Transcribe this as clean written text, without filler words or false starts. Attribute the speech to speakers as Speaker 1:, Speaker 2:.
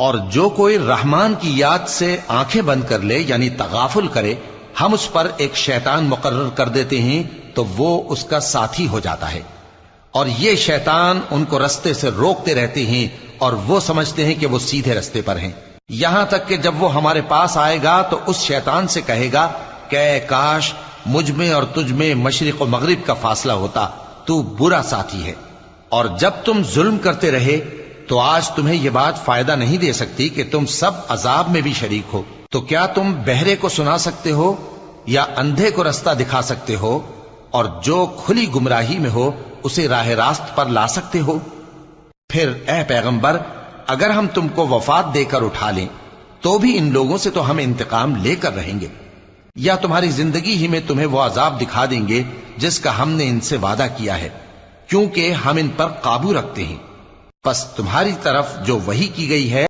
Speaker 1: اور جو کوئی رحمان کی یاد سے آنکھیں بند کر لے یعنی تغافل کرے، ہم اس پر ایک شیطان مقرر کر دیتے ہیں تو وہ اس کا ساتھی ہو جاتا ہے، اور یہ شیطان ان کو رستے سے روکتے رہتے ہیں اور وہ سمجھتے ہیں کہ وہ سیدھے رستے پر ہیں، یہاں تک کہ جب وہ ہمارے پاس آئے گا تو اس شیطان سے کہے گا کہ کاش مجھ میں اور تجھ میں مشرق و مغرب کا فاصلہ ہوتا، تو برا ساتھی ہے۔ اور جب تم ظلم کرتے رہے تو آج تمہیں یہ بات فائدہ نہیں دے سکتی کہ تم سب عذاب میں بھی شریک ہو، تو کیا تم بہرے کو سنا سکتے ہو یا اندھے کو رستہ دکھا سکتے ہو، اور جو کھلی گمراہی میں ہو اسے راہ راست پر لا سکتے ہو؟ پھر اے پیغمبر، اگر ہم تم کو وفات دے کر اٹھا لیں تو بھی ان لوگوں سے تو ہم انتقام لے کر رہیں گے، یا تمہاری زندگی ہی میں تمہیں وہ عذاب دکھا دیں گے جس کا ہم نے ان سے وعدہ کیا ہے، کیونکہ ہم ان پر قابو رکھتے ہیں۔ پس تمہاری طرف جو وحی کی گئی ہے